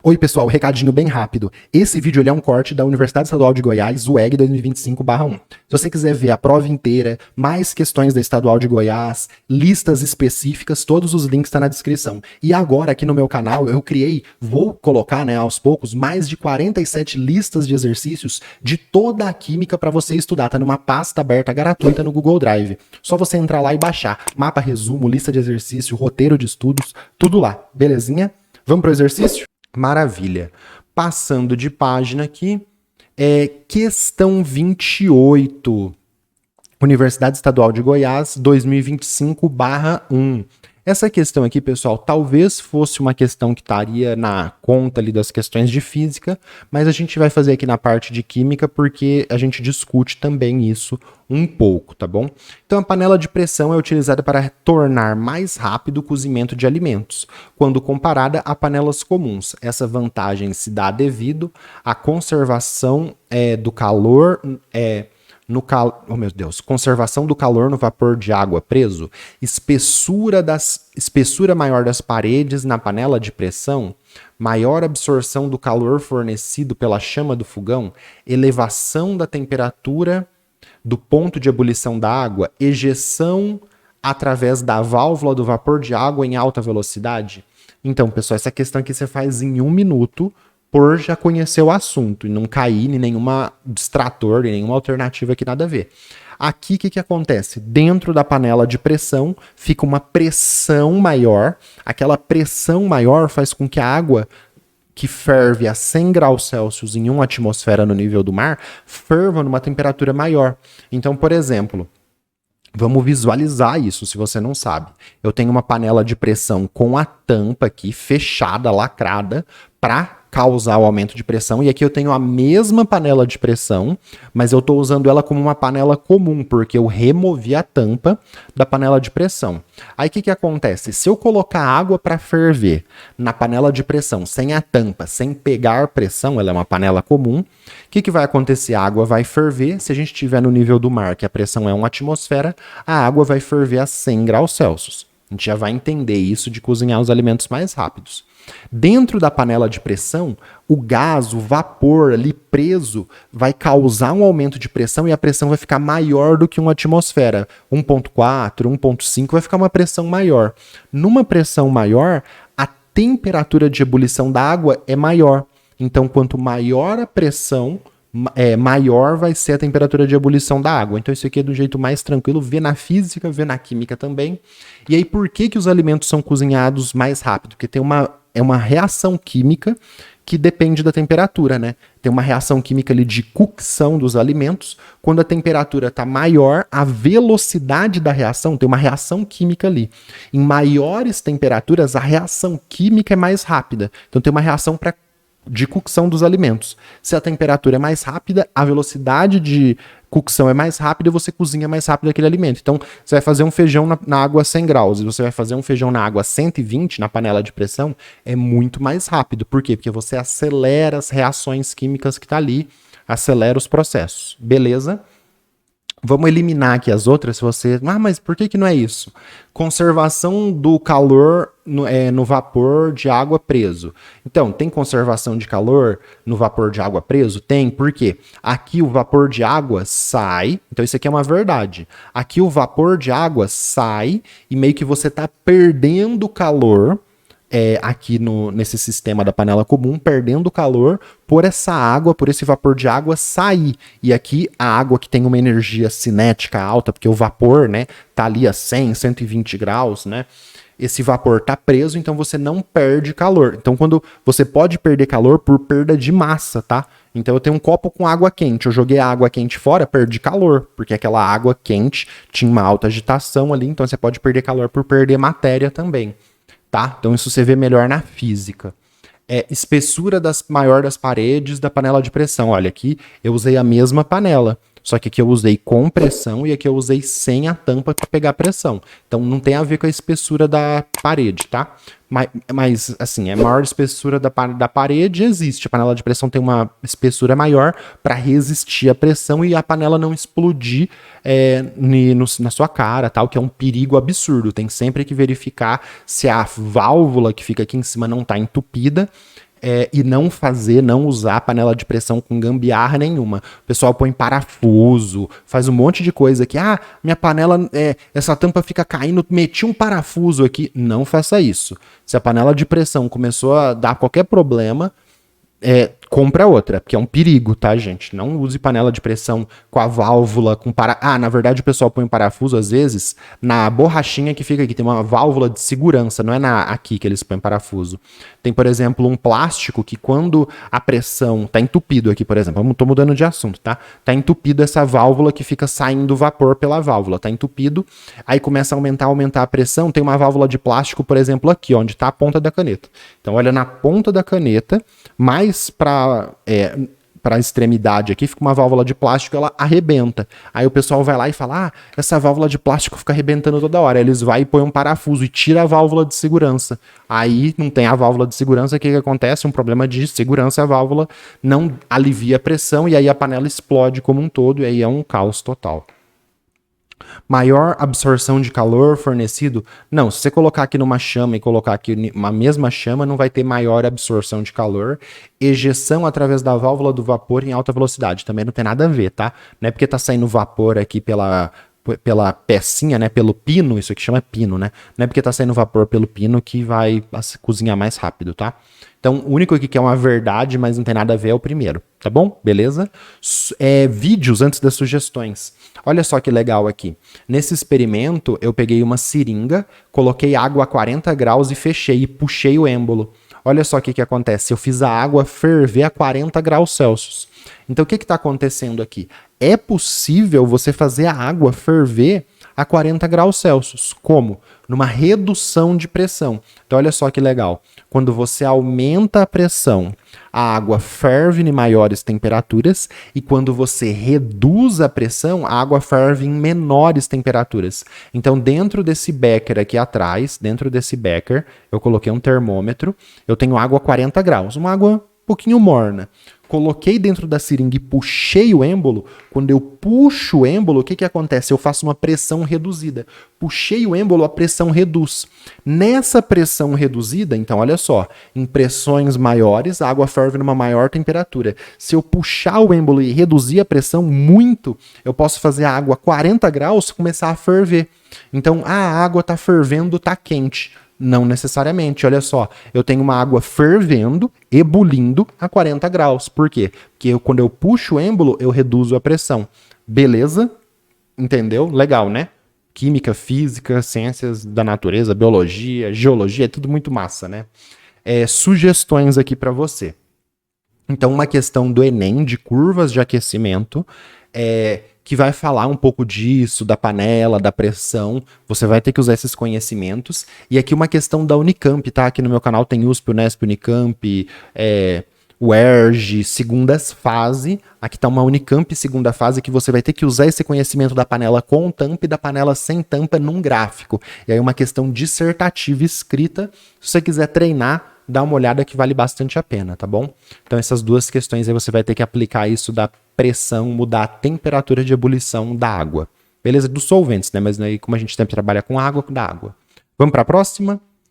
Oi pessoal, recadinho bem rápido. Esse vídeo ele é um corte da Universidade Estadual de Goiás, UEG 2025/1. Se você quiser ver a prova inteira, mais questões da Estadual de Goiás, listas específicas, todos os links estão na descrição. E agora aqui no meu canal eu vou colocar aos poucos, mais de 47 listas de exercícios de toda a química para você estudar. Tá numa pasta aberta gratuita no Google Drive. Só você entrar lá e baixar. Mapa, resumo, lista de exercício, roteiro de estudos, tudo lá. Belezinha? Vamos pro exercício? Maravilha. Passando de página aqui, questão 28, Universidade Estadual de Goiás, 2025/1. Essa questão aqui, pessoal, talvez fosse uma questão que estaria na conta ali das questões de física, mas a gente vai fazer aqui na parte de química porque a gente discute também isso um pouco, tá bom? Então, a panela de pressão é utilizada para tornar mais rápido o cozimento de alimentos, quando comparada a panelas comuns. Essa vantagem se dá devido à conservação do calor... conservação do calor no vapor de água preso, espessura maior das paredes na panela de pressão, maior absorção do calor fornecido pela chama do fogão, elevação da temperatura do ponto de ebulição da água, ejeção através da válvula do vapor de água em alta velocidade. Então, pessoal, essa questão aqui você faz em 1 minuto, por já conhecer o assunto e não cair em nenhuma distrator, em nenhuma alternativa que nada a ver. Aqui, o que acontece? Dentro da panela de pressão, fica uma pressão maior. Aquela pressão maior faz com que a água que ferve a 100 graus Celsius em 1 atmosfera no nível do mar, ferva numa temperatura maior. Então, por exemplo, vamos visualizar isso, se você não sabe. Eu tenho uma panela de pressão com a tampa aqui, fechada, lacrada, para causar o aumento de pressão, e aqui eu tenho a mesma panela de pressão, mas eu estou usando ela como uma panela comum, porque eu removi a tampa da panela de pressão. Aí o que acontece? Se eu colocar água para ferver na panela de pressão, sem a tampa, sem pegar pressão, ela é uma panela comum, o que vai acontecer? A água vai ferver, se a gente estiver no nível do mar, que a pressão é 1 atmosfera, a água vai ferver a 100 graus Celsius. A gente já vai entender isso de cozinhar os alimentos mais rápidos. Dentro da panela de pressão, o gás, o vapor ali preso vai causar um aumento de pressão e a pressão vai ficar maior do que 1 atmosfera. 1,4, 1,5 vai ficar uma pressão maior. Numa pressão maior, a temperatura de ebulição da água é maior. Então, quanto maior a pressão, maior vai ser a temperatura de ebulição da água. Então isso aqui é do jeito mais tranquilo, vê na física, vê na química também. E aí por que os alimentos são cozinhados mais rápido? Porque tem uma reação química que depende da temperatura, né? Tem uma reação química ali de cocção dos alimentos. Quando a temperatura está maior, a velocidade da reação, tem uma reação química ali. Em maiores temperaturas, a reação química é mais rápida. Então tem uma reação de cocção dos alimentos. Se a temperatura é mais rápida, a velocidade de cocção é mais rápida e você cozinha mais rápido aquele alimento. Então, você vai fazer um feijão na água a 100 graus e você vai fazer um feijão na água a 120, na panela de pressão, é muito mais rápido. Por quê? Porque você acelera as reações químicas que tá ali, acelera os processos. Beleza? Vamos eliminar aqui as outras, se você... mas por que não é isso? Conservação do calor no vapor de água preso. Então, tem conservação de calor no vapor de água preso? Tem, por quê? Aqui o vapor de água sai, então isso aqui é uma verdade. Aqui o vapor de água sai e meio que você está perdendo calor aqui nesse sistema da panela comum, perdendo calor por essa água, por esse vapor de água sair. E aqui a água que tem uma energia cinética alta, porque o vapor, né, tá ali a 100, 120 graus, né? Esse vapor tá preso, então você não perde calor. Então quando você pode perder calor por perda de massa, tá? Então eu tenho um copo com água quente, eu joguei a água quente fora, perdi calor, porque aquela água quente tinha uma alta agitação ali, então você pode perder calor por perder matéria também. Tá? Então isso você vê melhor na física. Espessura maior das paredes da panela de pressão. Olha, aqui eu usei a mesma panela, só que aqui eu usei com pressão e aqui eu usei sem a tampa para pegar pressão. Então não tem a ver com a espessura da parede, tá? Mas assim, a maior espessura da parede existe. A panela de pressão tem uma espessura maior para resistir à pressão e a panela não explodir na sua cara, tal, que é um perigo absurdo. Tem sempre que verificar se a válvula que fica aqui em cima não está entupida e não usar panela de pressão com gambiarra nenhuma. O pessoal põe parafuso, faz um monte de coisa aqui. Ah, minha panela, essa tampa fica caindo, meti um parafuso aqui. Não faça isso. Se a panela de pressão começou a dar qualquer problema, compra outra, porque é um perigo, tá, gente? Não use panela de pressão com a válvula, na verdade o pessoal põe um parafuso, às vezes, na borrachinha que fica aqui, tem uma válvula de segurança, não é aqui que eles põem parafuso. Tem, por exemplo, um plástico que quando a pressão tá entupido aqui, por exemplo, eu tô mudando de assunto, tá? Tá entupido essa válvula que fica saindo vapor pela válvula, tá entupido, aí começa a aumentar a pressão, tem uma válvula de plástico, por exemplo, aqui, onde tá a ponta da caneta. Então, olha na ponta da caneta, mais para a extremidade aqui, fica uma válvula de plástico, ela arrebenta. Aí o pessoal vai lá e fala, essa válvula de plástico fica arrebentando toda hora. Aí eles vão e põem um parafuso e tira a válvula de segurança. Aí não tem a válvula de segurança, o que acontece? Um problema de segurança, a válvula não alivia a pressão e aí a panela explode como um todo e aí é um caos total. Maior absorção de calor fornecido? Não, se você colocar aqui numa chama e colocar aqui uma mesma chama, não vai ter maior absorção de calor. Ejeção através da válvula do vapor em alta velocidade, também não tem nada a ver, tá? Não é porque tá saindo vapor aqui pela pecinha, né, pelo pino, isso aqui chama pino, né? Não é porque tá saindo vapor pelo pino que vai cozinhar mais rápido, tá? Então, o único aqui que é uma verdade, mas não tem nada a ver é o primeiro, tá bom? Beleza? Vídeos antes das sugestões. Olha só que legal aqui. Nesse experimento, eu peguei uma seringa, coloquei água a 40 graus e fechei e puxei o êmbolo. Olha só o que acontece. Eu fiz a água ferver a 40 graus Celsius. Então, o que está acontecendo aqui? É possível você fazer a água ferver a 40 graus Celsius. Como? Numa redução de pressão. Então, olha só que legal. Quando você aumenta a pressão, a água ferve em maiores temperaturas e quando você reduz a pressão, a água ferve em menores temperaturas. Então, dentro desse becker aqui atrás, dentro desse becker, eu coloquei um termômetro, eu tenho água a 40 graus, uma água um pouquinho morna. Coloquei dentro da seringa e puxei o êmbolo. Quando eu puxo o êmbolo, o que acontece? Eu faço uma pressão reduzida. Puxei o êmbolo, a pressão reduz. Nessa pressão reduzida, então olha só, em pressões maiores, a água ferve numa maior temperatura. Se eu puxar o êmbolo e reduzir a pressão muito, eu posso fazer a água a 40 graus começar a ferver. Então, a água está fervendo, está quente. Não necessariamente, olha só, eu tenho uma água fervendo, ebulindo a 40 graus. Por quê? Porque quando eu puxo o êmbolo, eu reduzo a pressão. Beleza? Entendeu? Legal, né? Química, física, ciências da natureza, biologia, geologia, é tudo muito massa, né? Sugestões aqui para você. Então, uma questão do Enem, de curvas de aquecimento, que vai falar um pouco disso, da panela, da pressão. Você vai ter que usar esses conhecimentos. E aqui uma questão da Unicamp, tá? Aqui no meu canal tem USP, Unesp, Unicamp, UERJ, segundas fase. Aqui tá uma Unicamp segunda fase que você vai ter que usar esse conhecimento da panela com tampa e da panela sem tampa num gráfico. E aí uma questão dissertativa escrita. Se você quiser treinar, dá uma olhada que vale bastante a pena, tá bom? Então essas duas questões aí você vai ter que aplicar isso da pressão, mudar a temperatura de ebulição da água. Beleza? Dos solventes, né? Mas aí como a gente sempre trabalha com água, da água. Vamos para a próxima?